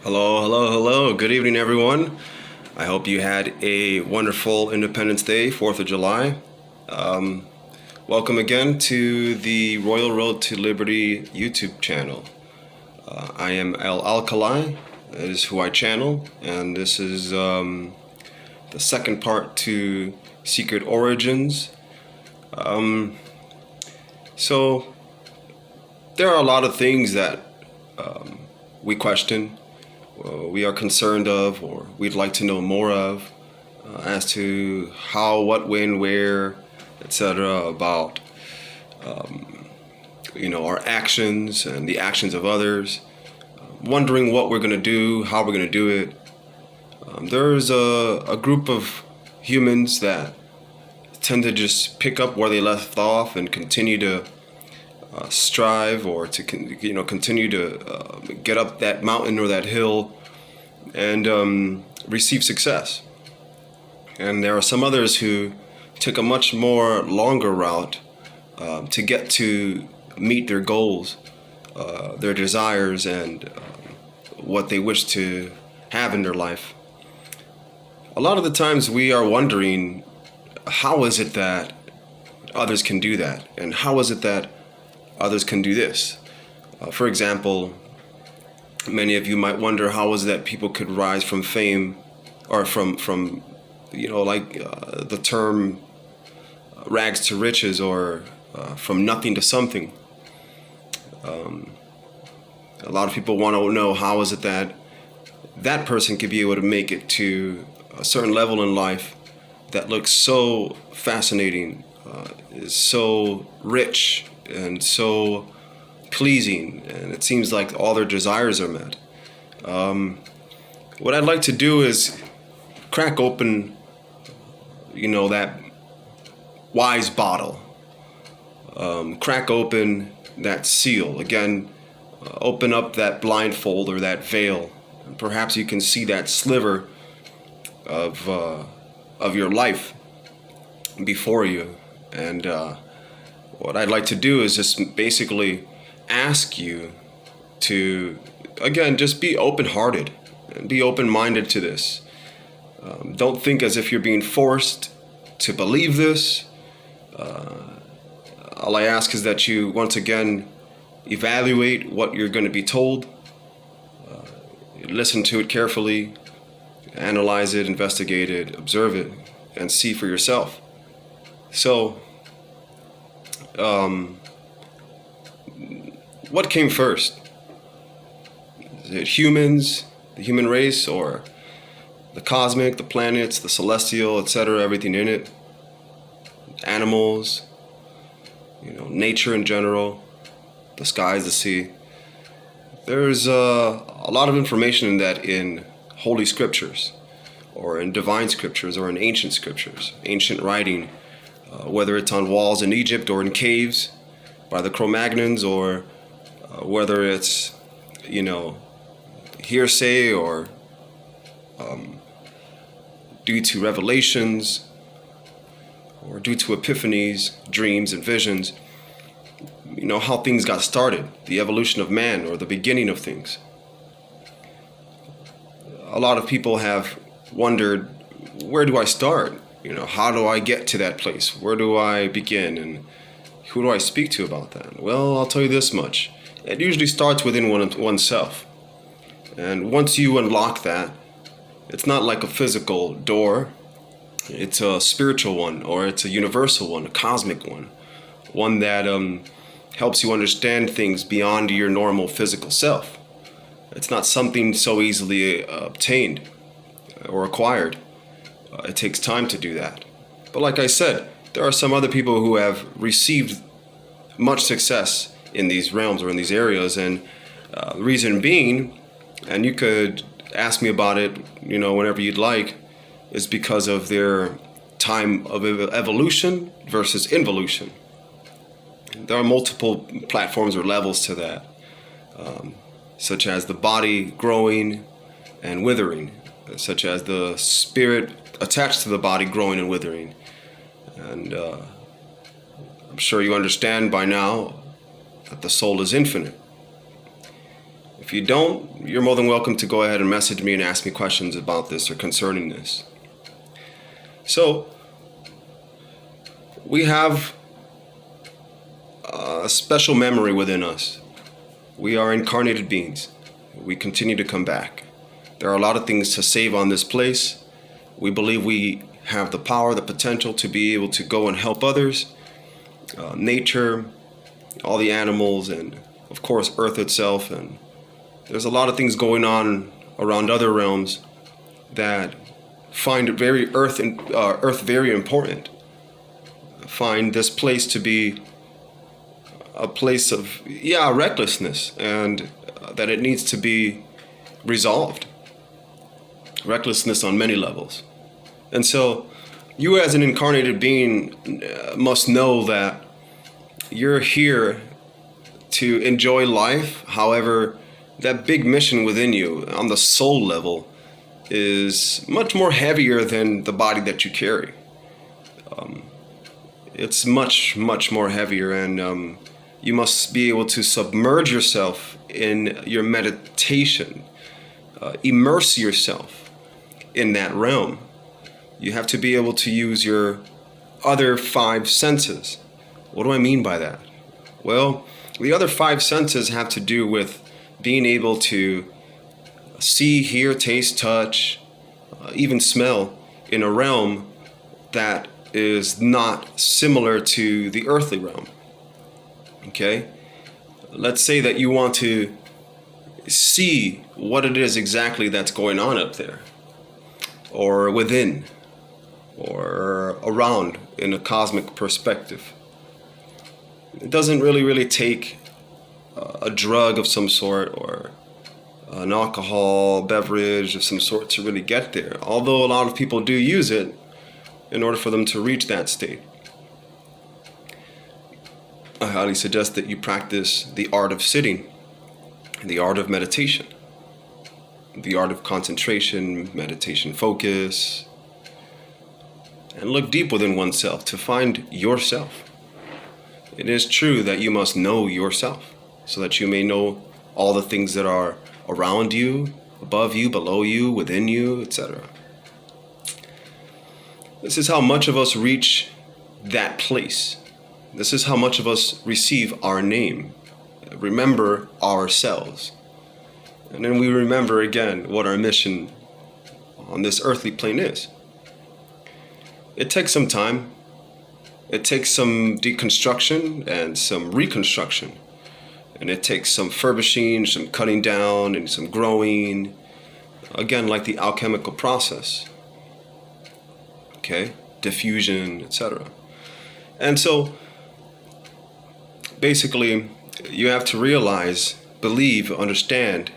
Hello. Good evening, everyone. I hope you had a wonderful Independence Day, 4th of July. Welcome again to the Royal Road to Liberty YouTube channel. I am El-Alkali, that is who I channel, and this is the second part to Secret Origins. So there are a lot of things that we question, we are concerned of, or we'd like to know more of, as to how, what, when, where, etc. about our actions and the actions of others, wondering what we're going to do, how we're going to do it. There's a group of humans that tend to just pick up where they left off and continue to strive, or to continue to get up that mountain or that hill and receive success. And there are some others who took a much more longer route to get to meet their goals, their desires, and what they wish to have in their life. A lot of the times we are wondering, how is it that others can do that? And how is it that others can do this? For example, many of you might wonder, how is it that people could rise from fame, or from the term rags to riches, or from nothing to something. A lot of people want to know, how is it that that person could be able to make it to a certain level in life that looks so fascinating, is so rich and so pleasing, and it seems like all their desires are met. What I'd like to do is crack open, that wise bottle, crack open that seal again, open up that blindfold or that veil, and perhaps you can see that sliver of your life before you. And what I'd like to do is just basically ask you to, again, just be open-hearted and be open-minded to this. Don't think as if you're being forced to believe this. All I ask is that you, once again, evaluate what you're going to be told, listen to it carefully, analyze it, investigate it, observe it, and see for yourself. So, what came first? Is it humans, the human race, or the cosmic, the planets, the celestial, etc., everything in it? Animals, nature in general, the skies, the sea. There's a lot of information in that in Holy Scriptures, or in Divine Scriptures, or in ancient Scriptures, ancient writing, whether it's on walls in Egypt or in caves by the Cro-Magnons, or whether it's, hearsay, or due to revelations, or due to epiphanies, dreams, and visions. How things got started, the evolution of man, or the beginning of things. A lot of people have wondered, where do I start? How do I get to that place? Where do I begin? And who do I speak to about that? Well, I'll tell you this much. It usually starts within oneself. And once you unlock that, it's not like a physical door. It's a spiritual one, or it's a universal one, a cosmic one. One that helps you understand things beyond your normal physical self. It's not something so easily obtained or acquired. It takes time to do that. But like I said, there are some other people who have received much success in these realms or in these areas, and the reason being, and you could ask me about it, whenever you'd like, is because of their time of evolution versus involution. There are multiple platforms or levels to that, such as the body growing and withering, such as the spirit attached to the body growing and withering, and I'm sure you understand by now that the soul is infinite. If you don't, you're more than welcome to go ahead and message me and ask me questions about this or concerning this. So, we have a special memory within us. We are incarnated beings. We continue to come back. There are a lot of things to save on this place. We believe we have the power, the potential to be able to go and help others, nature, all the animals, and of course Earth itself. And there's a lot of things going on around other realms that find Earth very important. Find this place to be a place of recklessness, and that it needs to be resolved. Recklessness on many levels. And so you as an incarnated being must know that you're here to enjoy life. However, that big mission within you on the soul level is much more heavier than the body that you carry. It's much, much more heavier, and you must be able to submerge yourself in your meditation, immerse yourself in that realm. You have to be able to use your other 5 senses. What do I mean by that? Well, the other 5 senses have to do with being able to see, hear, taste, touch, even smell in a realm that is not similar to the earthly realm. Okay? Let's say that you want to see what it is exactly that's going on up there, or within, or around in a cosmic perspective. It doesn't really take a drug of some sort or an alcohol beverage of some sort to really get there, although a lot of people do use it in order for them to reach that state. I highly suggest that you practice the art of sitting, the art of meditation, the art of concentration, meditation focus, and look deep within oneself to find yourself. It is true that you must know yourself so that you may know all the things that are around you, above you, below you, within you, etc. This is how much of us reach that place. This is how much of us receive our name, remember ourselves. And then we remember again what our mission on this earthly plane is. It takes some time. It takes some deconstruction and some reconstruction. And it takes some furbishing, some cutting down, and some growing. Again, like the alchemical process. Okay? Diffusion, etc. And so, basically, you have to realize, believe, understand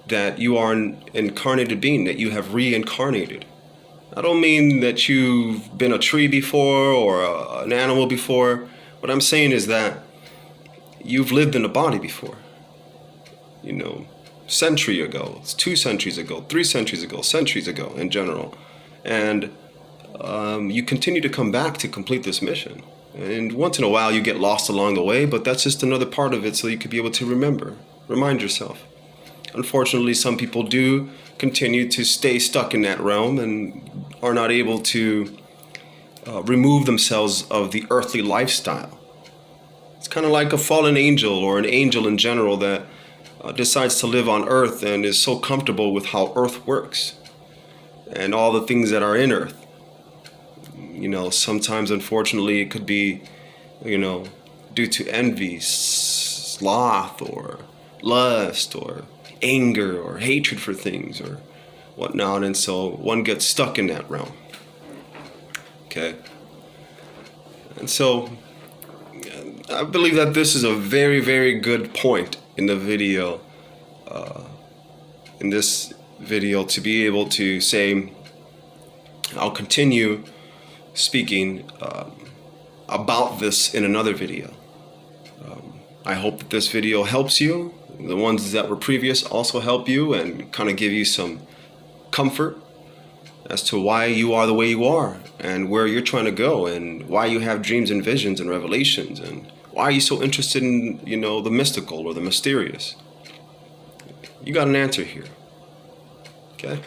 that you are an incarnated being, that you have reincarnated. I don't mean that you've been a tree before or an animal before. What I'm saying is that you've lived in a body before. You know, century ago, 2 centuries ago, 3 centuries ago, centuries ago in general. And you continue to come back to complete this mission. And once in a while you get lost along the way, but that's just another part of it so you could be able to remind yourself. Unfortunately, some people do continue to stay stuck in that realm and are not able to remove themselves of the earthly lifestyle. It's kind of like a fallen angel or an angel in general that decides to live on earth and is so comfortable with how earth works and all the things that are in earth. You know, sometimes unfortunately it could be, you know, due to envy, sloth, or lust, or anger, or hatred for things, or whatnot, and so one gets stuck in that realm. Okay? And so, I believe that this is a very, very good point in the video, in this video, to be able to say, I'll continue speaking about this in another video. I hope that this video helps you. The ones that were previous also help you and kind of give you some comfort as to why you are the way you are and where you're trying to go and why you have dreams and visions and revelations and why are you so interested in, you know, the mystical or the mysterious. You got an answer here. Okay?